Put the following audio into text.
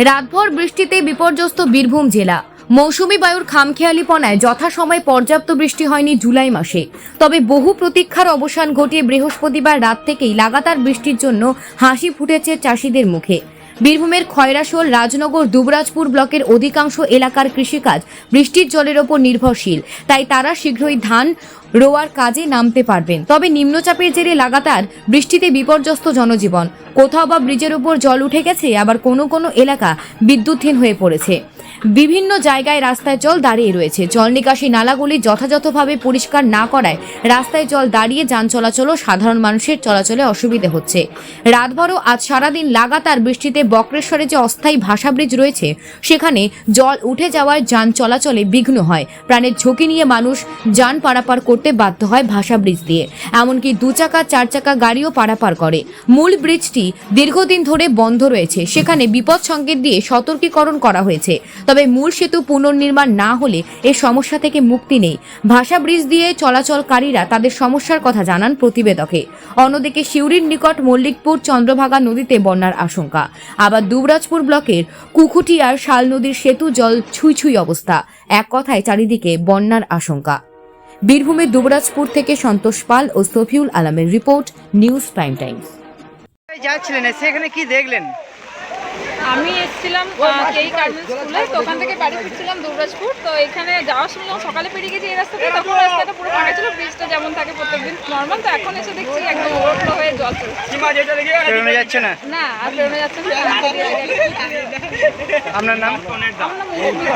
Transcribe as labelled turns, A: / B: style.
A: রাতভর বৃষ্টিতে বিপর্যস্ত বীরভূম জেলা। মৌসুমী বায়ুর খামখেয়ালিপনায় যথাসময়ে পর্যাপ্ত বৃষ্টি হয়নি জুলাই মাসে। তবে বহু প্রতীক্ষার অবসান ঘটিয়ে বৃহস্পতিবার রাত থেকেই লাগাতার বৃষ্টির জন্য হাসি ফুটেছে চাষিদের মুখে। বীরভূমের খয়রাশোল, রাজনগর, দুবরাজপুর ব্লকের অধিকাংশ এলাকার কৃষিকাজ বৃষ্টির জলের ওপর নির্ভরশীল, তাই তারা শীঘ্রই ধান রোয়ার কাজে নামতে পারবেন। তবে নিম্নচাপের জেরে লাগাতার বৃষ্টিতে বিপর্যস্ত জনজীবন। কোথাও বা ব্রিজের উপর জল উঠে গেছে, আবার কোনো কোনো এলাকা বিদ্যুৎহীন হয়ে পড়েছে। বিভিন্ন জায়গায় রাস্তায় জল দাঁড়িয়ে রয়েছে। জল নিকাশি নালাগুলি যথাযথভাবে পরিষ্কার না করায় রাস্তায় জল দাঁড়িয়ে যান চলাচল ও সাধারণ মানুষের চলাচলে অসুবিধে হচ্ছে। রাতভরও আজ সারাদিন লাগাতার বৃষ্টিতে বক্রেশ্বরে যে অস্থায়ী ভাষা ব্রিজ রয়েছে সেখানে জল উঠে যাওয়ায় যান চলাচলে বিঘ্ন হয়। প্রাণের ঝুঁকি নিয়ে মানুষ যান পারাপার করতে বাধ্য হয় ভাষা ব্রিজ দিয়ে। এমনকি 2 চাকা 4 চাকা গাড়িও পারাপার করে। মূল ব্রিজটি দীর্ঘদিন ধরে বন্ধ রয়েছে, সেখানে বিপদ সংকেত দিয়ে সতর্কীকরণ করা হয়েছে। তবে মূল সেতু পুনর্নির্মাণ না হলে এই সমস্যা থেকে মুক্তি নেই। ভাষা ব্রিজ দিয়ে চলাচলকারীরা তাদের সমস্যার কথা জানান প্রতিবেদকে। অন্যদিকে সিউড়ির নিকট মল্লিকপুর চন্দ্রভাগা নদীতে বন্যার আশঙ্কা। আবার দুবরাজপুর ব্লকের কুকুটিয়ার শাল নদীর সেতু জল ছুঁই ছুঁই অবস্থা। এক কথায় চারিদিকে বন্যার আশঙ্কা। বীরভূমের দুবরাজপুর থেকে সন্তোষ পাল ও সফিউল আলমের রিপোর্ট, নিউজ প্রাইম টাইমস।
B: যাচ্ছিলেন সেখানে কি দেখলেন?
C: আমি এসেছিলাম কেই গার্মেন্টস স্কুলে, তো ওখান থেকে বাড়ি ফিরছিলাম দুবরাজপুর। তো এখানে যাওয়ার সময় সকালে পেরিয়ে গেছি এই রাস্তাতে, তখন রাস্তাটা পুরো ফাঁকা ছিল, ব্রিজটা যেমন থাকে প্রত্যেকদিন নর্মাল। তো এখন এসে দেখছি একদম ওভারফ্লো হয়ে জল চলছে।
B: বেরোনো যাচ্ছে না?
C: না, আর বেরোনো যাচ্ছে না।
B: আপনার নাম?
C: আমার নাম মুরব্বী।